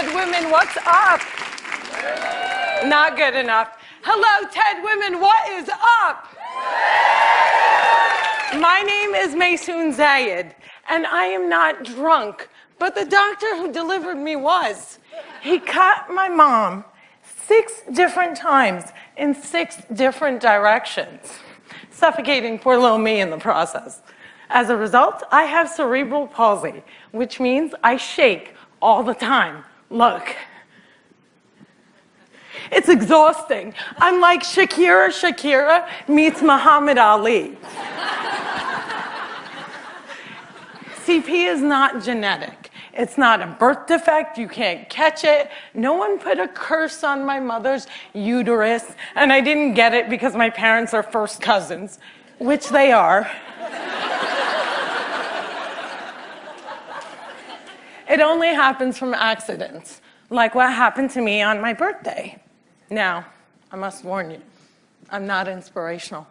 TED women, what's up? Not good enough. Hello, TED women, what is up? My name is Maysoon Zayed, and I am not drunk, but the doctor who delivered me was. He cut my mom 6 different times in 6 different directions, suffocating poor little me in the process. As a result, I have cerebral palsy, which means I shake all the time. Look. It's exhausting. I'm like Shakira meets Muhammad Ali. CP is not genetic. It's not a birth defect. You can't catch it. No one put a curse on my mother's uterus, and I didn't get it because my parents are first cousins, which they are. It only happens from accidents, like what happened to me on my birthday. Now, I must warn you, I'm not inspirational.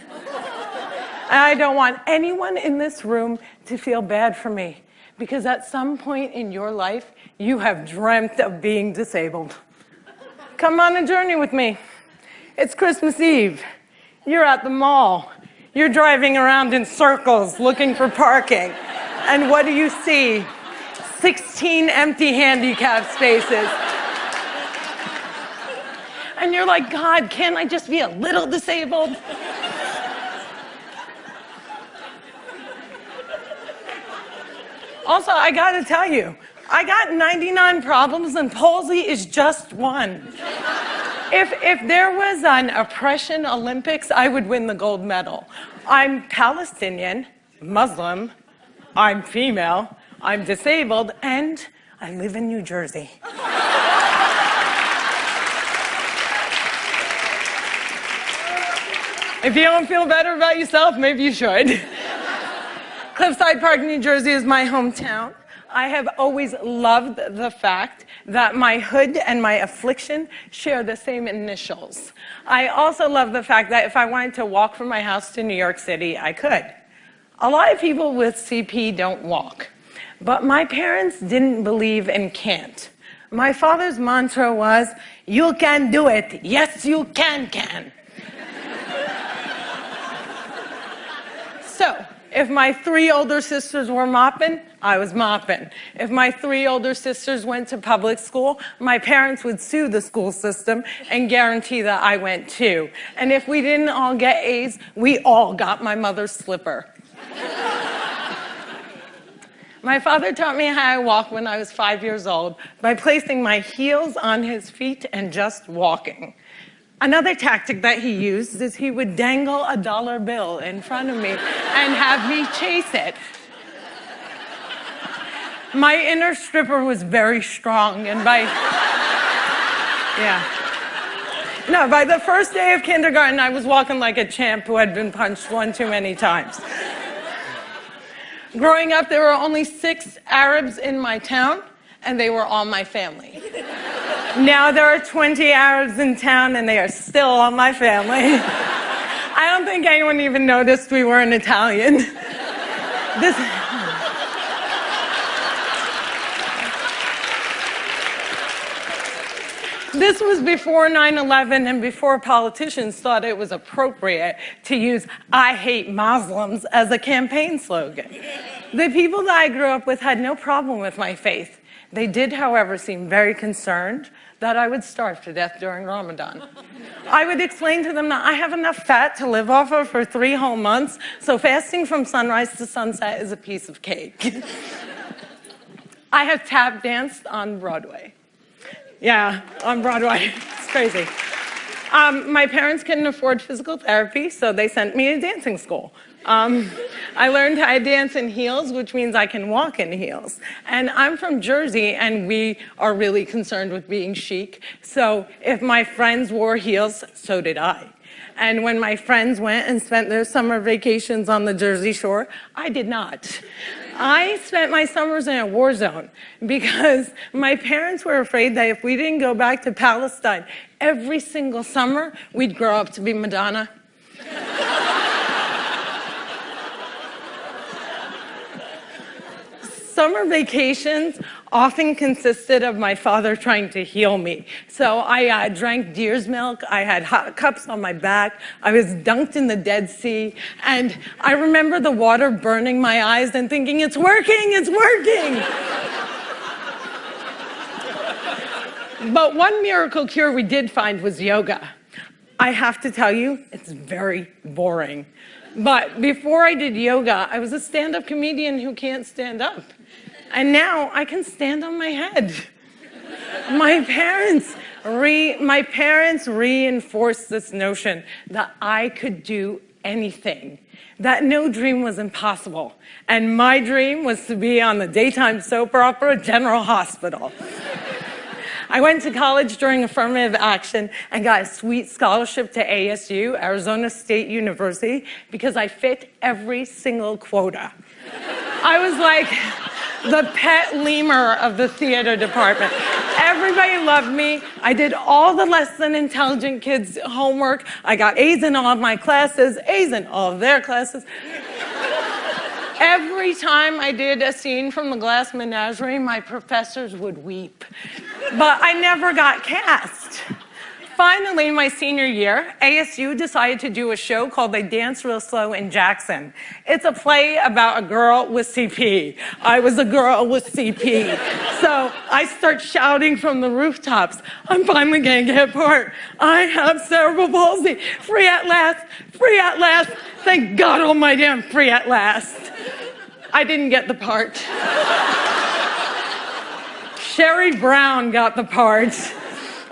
And I don't want anyone in this room to feel bad for me, because at some point in your life, you have dreamt of being disabled. Come on a journey with me. It's Christmas Eve. You're at the mall. You're driving around in circles looking for parking. And what do you see? 16 empty handicap spaces. And you're like, God, can't I just be a little disabled? Also, I gotta tell you, I got 99 problems and palsy is just one. If there was an oppression Olympics, I would win the gold medal. I'm Palestinian, Muslim, I'm female, I'm disabled, and I live in New Jersey. If you don't feel better about yourself, maybe you should. Cliffside Park, New Jersey is my hometown. I have always loved the fact that my hood and my affliction share the same initials. I also love the fact that if I wanted to walk from my house to New York City, I could. A lot of people with CP don't walk, but my parents didn't believe in can't. My father's mantra was, you can do it. Yes, you can. So, if my 3 older sisters were mopping, I was mopping. If my 3 older sisters went to public school, my parents would sue the school system and guarantee that I went too. And if we didn't all get A's, we all got my mother's slipper. My father taught me how I walk when I was 5 years old by placing my heels on his feet and just walking. Another tactic that he used is he would dangle a dollar bill in front of me and have me chase it. My inner stripper was very strong, and by the first day of kindergarten, I was walking like a champ who had been punched one too many times. Growing up, there were only 6 Arabs in my town, and they were all my family. Now there are 20 Arabs in town, and they are still all my family. I don't think anyone even noticed we weren't Italian. This was before 9/11 and before politicians thought it was appropriate to use "I hate Muslims" as a campaign slogan. The people that I grew up with had no problem with my faith. They did, however, seem very concerned that I would starve to death during Ramadan. I would explain to them that I have enough fat to live off of for 3 whole months, so fasting from sunrise to sunset is a piece of cake. I have tap danced on Broadway. Yeah, on Broadway. It's crazy. My parents couldn't afford physical therapy, so they sent me to dancing school. I learned how to dance in heels, which means I can walk in heels. And I'm from Jersey, and we are really concerned with being chic. So if my friends wore heels, so did I. And when my friends went and spent their summer vacations on the Jersey Shore, I did not. I spent my summers in a war zone because my parents were afraid that if we didn't go back to Palestine every single summer, we'd grow up to be Madonna. Summer vacations often consisted of my father trying to heal me. So I drank deer's milk, I had hot cups on my back, I was dunked in the Dead Sea, and I remember the water burning my eyes and thinking, it's working, it's working! But one miracle cure we did find was yoga. I have to tell you, it's very boring. But before I did yoga, I was a stand-up comedian who can't stand up. And now I can stand on my head. My parents reinforced this notion that I could do anything, that no dream was impossible. And my dream was to be on the daytime soap opera General Hospital. I went to college during affirmative action and got a sweet scholarship to ASU, Arizona State University, because I fit every single quota. I was like the pet lemur of the theater department. Everybody loved me. I did all the less than intelligent kids' homework. I got A's in all of my classes, A's in all of their classes. Every time I did a scene from The Glass Menagerie, my professors would weep. But I never got cast. Finally, my senior year, ASU decided to do a show called They Dance Real Slow in Jackson. It's a play about a girl with CP. I was a girl with CP. So I start shouting from the rooftops, I'm finally gonna get a part. I have cerebral palsy. Free at last, free at last. Thank God almighty I'm free at last. I didn't get the part. Sherry Brown got the part.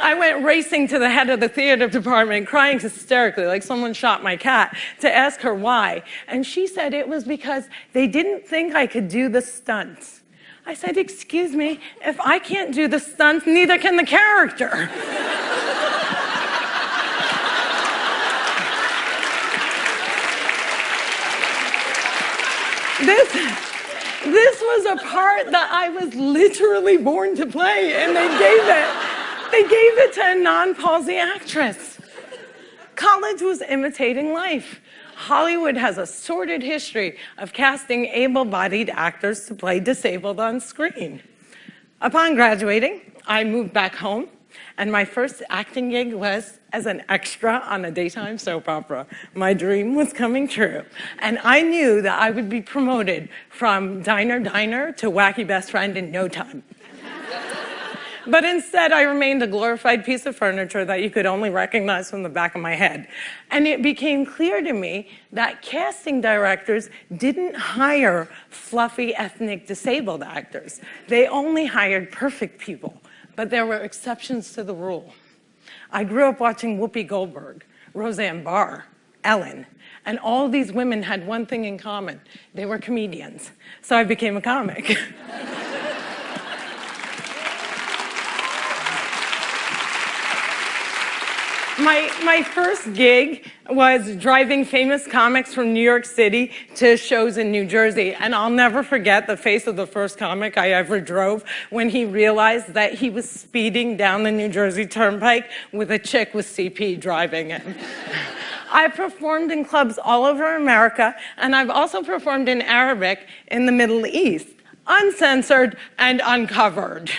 I went racing to the head of the theater department, crying hysterically like someone shot my cat, to ask her why. And she said it was because they didn't think I could do the stunts. I said, excuse me, if I can't do the stunts, neither can the character. This was a part that I was literally born to play, and they gave it to a non-palsy actress. College was imitating life. Hollywood has a sordid history of casting able-bodied actors to play disabled on screen. Upon graduating, I moved back home, and my first acting gig was as an extra on a daytime soap opera. My dream was coming true, and I knew that I would be promoted from diner to wacky best friend in no time. But instead, I remained a glorified piece of furniture that you could only recognize from the back of my head. And it became clear to me that casting directors didn't hire fluffy ethnic disabled actors. They only hired perfect people, but there were exceptions to the rule. I grew up watching Whoopi Goldberg, Roseanne Barr, Ellen, and all these women had one thing in common. They were comedians. So I became a comic. My first gig was driving famous comics from New York City to shows in New Jersey. And I'll never forget the face of the first comic I ever drove when he realized that he was speeding down the New Jersey Turnpike with a chick with CP driving him. I performed in clubs all over America, and I've also performed in Arabic in the Middle East, uncensored and uncovered.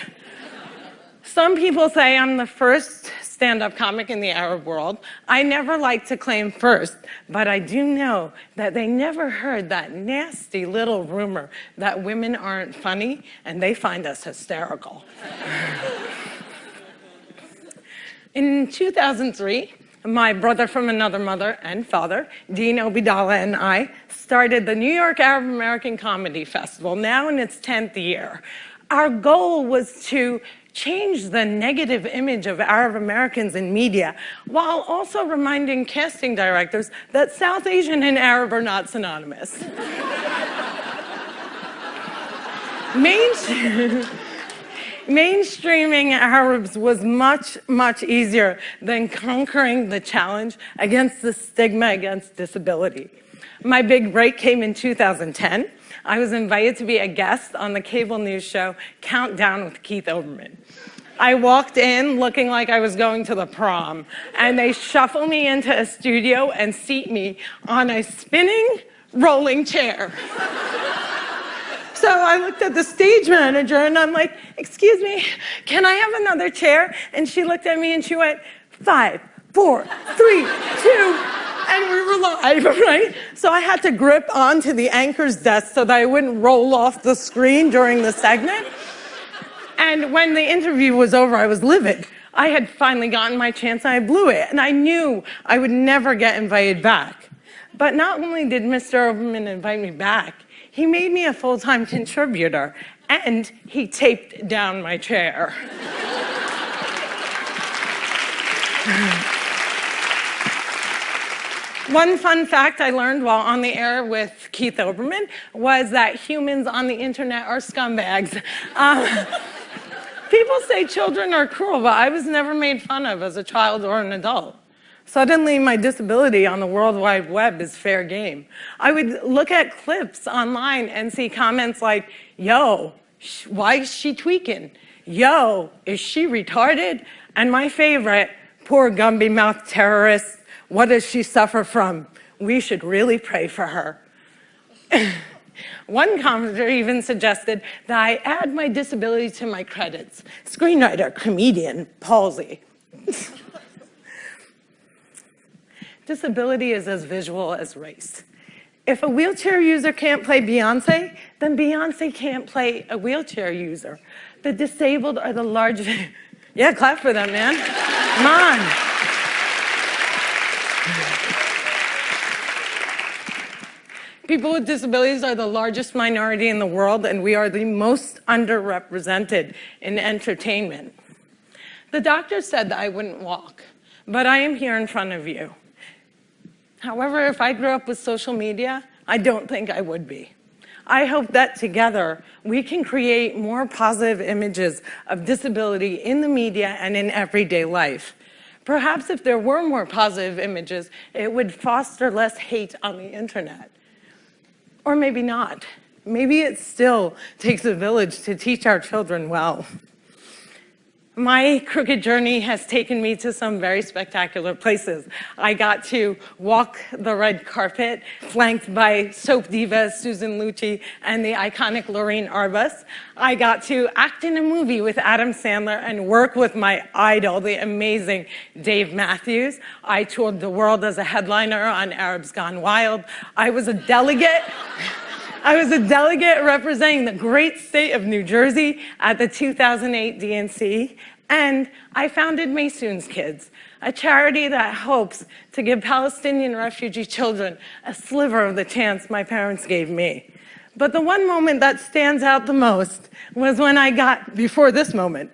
Some people say I'm the first stand-up comic in the Arab world. I never like to claim first, but I do know that they never heard that nasty little rumor that women aren't funny and they find us hysterical. In 2003, my brother from another mother and father, Dean Obidala, and I started the New York Arab American Comedy Festival, now in its 10th year. Our goal was to change the negative image of Arab Americans in media, while also reminding casting directors that South Asian and Arab are not synonymous. Mainstreaming Arabs was much, much easier than conquering the challenge against the stigma against disability. My big break came in 2010. I was invited to be a guest on the cable news show Countdown with Keith Olbermann. I walked in looking like I was going to the prom, and they shuffle me into a studio and seat me on a spinning rolling chair. So I looked at the stage manager and I'm like, excuse me, can I have another chair? And she looked at me and she went, 5, 4, 3, 2, and we were live, right? So I had to grip onto the anchor's desk so that I wouldn't roll off the screen during the segment. And when the interview was over, I was livid. I had finally gotten my chance and I blew it. And I knew I would never get invited back. But not only did Mr. Oberman invite me back, he made me a full-time contributor and he taped down my chair. One fun fact I learned while on the air with Keith Olbermann was that humans on the internet are scumbags. People say children are cruel, but I was never made fun of as a child or an adult. Suddenly, my disability on the World Wide Web is fair game. I would look at clips online and see comments like, yo, why is she tweaking? Yo, is she retarded? And my favorite, poor Gumby-mouthed terrorist, what does she suffer from? We should really pray for her. One commenter even suggested that I add my disability to my credits. Screenwriter, comedian, palsy. Disability is as visual as race. If a wheelchair user can't play Beyonce, then Beyonce can't play a wheelchair user. The disabled are the largest... Yeah, clap for them, man. Come on. People with disabilities are the largest minority in the world, and we are the most underrepresented in entertainment. The doctor said that I wouldn't walk, but I am here in front of you. However, if I grew up with social media, I don't think I would be. I hope that together we can create more positive images of disability in the media and in everyday life. Perhaps if there were more positive images, it would foster less hate on the internet. Or maybe not. Maybe it still takes a village to teach our children well. My crooked journey has taken me to some very spectacular places. I got to walk the red carpet, flanked by soap diva Susan Lucci and the iconic Lorraine Arbus. I got to act in a movie with Adam Sandler and work with my idol, the amazing Dave Matthews. I toured the world as a headliner on Arabs Gone Wild. I was a delegate representing the great state of New Jersey at the 2008 DNC, and I founded Maysoon's Kids, a charity that hopes to give Palestinian refugee children a sliver of the chance my parents gave me. But the one moment that stands out the most was when I got, before this moment,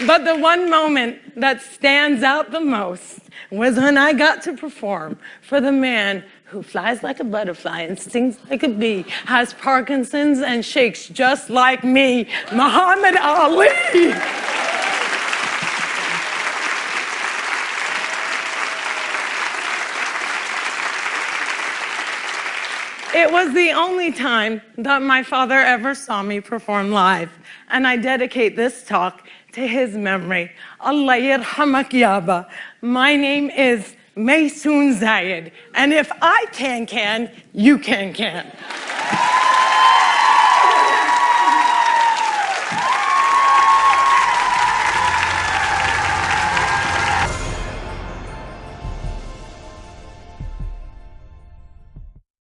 but the one moment that stands out the most was when I got to perform for the man who flies like a butterfly and stings like a bee, has Parkinson's and shakes just like me, Muhammad Ali. It was the only time that my father ever saw me perform live, and I dedicate this talk to his memory. Allah yarhamak yaba. My name is Maysoon Zayed, and if I can, you can.